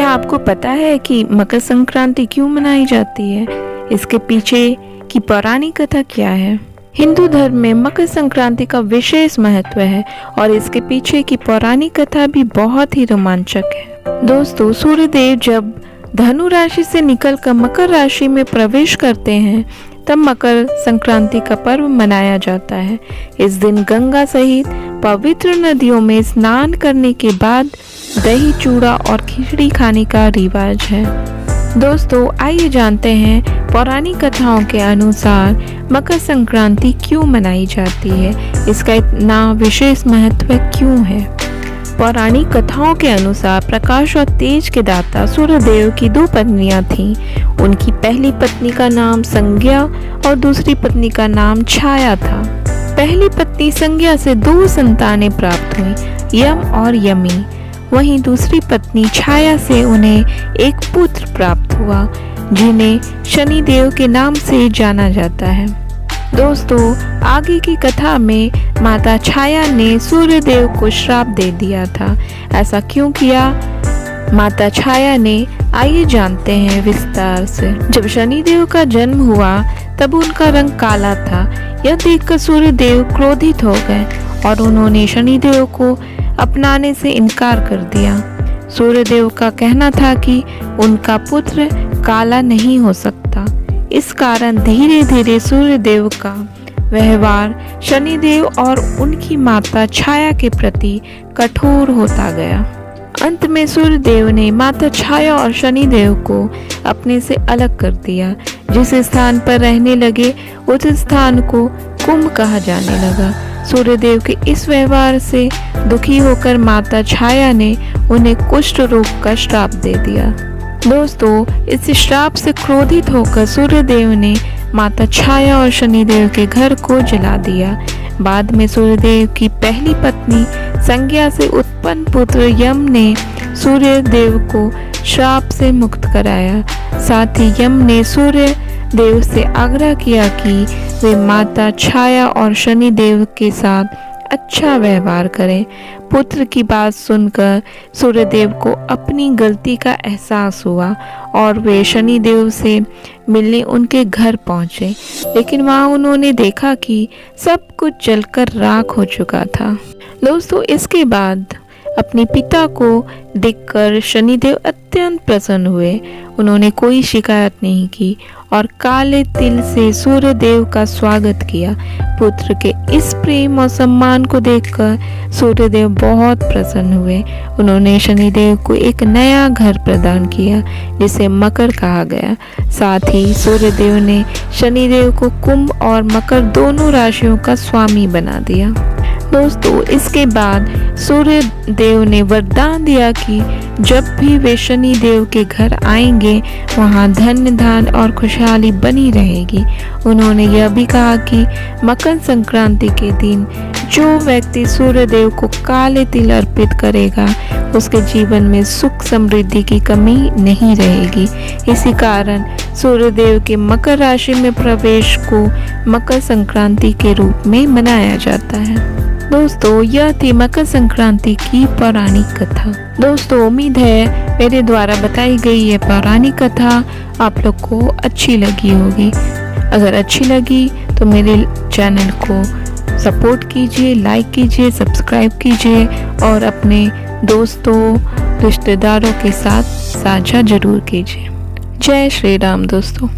क्या आपको पता है कि मकर संक्रांति क्यों मनाई जाती है? इसके पीछे की पौराणिक कथा क्या है? हिंदू धर्म में मकर संक्रांति का विशेष महत्व है और इसके पीछे की पौराणिक कथा भी बहुत ही रोमांचक है। दोस्तों, सूर्यदेव जब धनु राशि से निकलकर मकर राशि में प्रवेश करते हैं तब मकर संक्रांति का पर्व मनाया जाता है। इस दिन गंगा सहित पवित्र नदियों में स्नान करने के बाद दही चूड़ा और खिचड़ी खाने का रिवाज है। दोस्तों, आइए जानते हैं पौराणिक कथाओं के अनुसार मकर संक्रांति क्यों मनाई जाती है, इसका इतना विशेष महत्व क्यों है। पौराणिक कथाओं के अनुसार प्रकाश और तेज के दाता सूर्यदेव की 2 पत्नियां थीं। उनकी पहली पत्नी का नाम संज्ञा और दूसरी पत्नी का नाम छाया था। पहली पत्नी संज्ञा से 2 संतानें प्राप्त हुई, यम और यमी। वहीं दूसरी पत्नी छाया से उन्हें एक पुत्र प्राप्त हुआ जिन्हें शनिदेव के नाम से जाना जाता है। दोस्तों, आगे की कथा में माता छाया ने सूर्यदेव को श्राप दे दिया था। ऐसा क्यों किया माता छाया ने, आइए जानते हैं विस्तार से। जब शनिदेव का जन्म हुआ तब उनका रंग काला था। यह देखकर सूर्यदेव क्रोधित हो गए और उन्होंने शनिदेव को अपनाने से इनकार कर दिया। सूर्यदेव का कहना था कि उनका पुत्र काला नहीं हो सकता। इस कारण धीरे धीरे सूर्यदेव का व्यवहार शनिदेव और उनकी माता छाया के प्रति कठोर होता गया। अंत में सूर्यदेव ने माता छाया और शनिदेव को अपने से अलग कर दिया। जिस स्थान पर रहने लगे उस स्थान को कुंभ कहा जाने लगा। सूर्यदेव के इस व्यवहार से दुखी होकर माता छाया ने उन्हें कुष्ठ रोग का श्राप दे दिया। दोस्तों, इस श्राप से क्रोधित होकर सूर्यदेव ने माता छाया और शनिदेव के घर को जला दिया। बाद में सूर्यदेव की पहली पत्नी संज्ञा से उत्पन्न पुत्र यम ने सूर्यदेव को श्राप से मुक्त कराया। साथ ही यम ने सूर्यदेव से आग्रह किया कि वे माता छाया और शनिदेव के साथ अच्छा व्यवहार करें। पुत्र की बात सुनकर सूर्यदेव को अपनी गलती का एहसास हुआ और वे शनिदेव से मिलने उनके घर पहुंचे, लेकिन वहां उन्होंने देखा कि सब कुछ जलकर राख हो चुका था। दोस्तों, इसके बाद अपने पिता को देखकर शनिदेव अत्यंत प्रसन्न हुए। उन्होंने कोई शिकायत नहीं की और काले तिल से सूर्यदेव का स्वागत किया। पुत्र के इस प्रेम और सम्मान को देखकर सूर्यदेव बहुत प्रसन्न हुए। उन्होंने शनिदेव को एक नया घर प्रदान किया जिसे मकर कहा गया। साथ ही सूर्यदेव ने शनिदेव को कुंभ और मकर दोनों राशियों का स्वामी बना दिया। दोस्तों, इसके बाद सूर्यदेव ने वरदान दिया कि जब भी वे शनिदेव के घर आएंगे वहां धन धान और खुशहाली बनी रहेगी। उन्होंने यह भी कहा कि मकर संक्रांति के दिन जो व्यक्ति सूर्यदेव को काले तिल अर्पित करेगा उसके जीवन में सुख समृद्धि की कमी नहीं रहेगी। इसी कारण सूर्यदेव के मकर राशि में प्रवेश को मकर संक्रांति के रूप में मनाया जाता है। दोस्तों, यह थी मकर संक्रांति की पौराणिक कथा। दोस्तों, उम्मीद है मेरे द्वारा बताई गई यह पौराणिक कथा आप लोग को अच्छी लगी होगी। अगर अच्छी लगी तो मेरे चैनल को सपोर्ट कीजिए, लाइक कीजिए, सब्सक्राइब कीजिए और अपने दोस्तों रिश्तेदारों के साथ साझा जरूर कीजिए। जय श्री राम दोस्तों।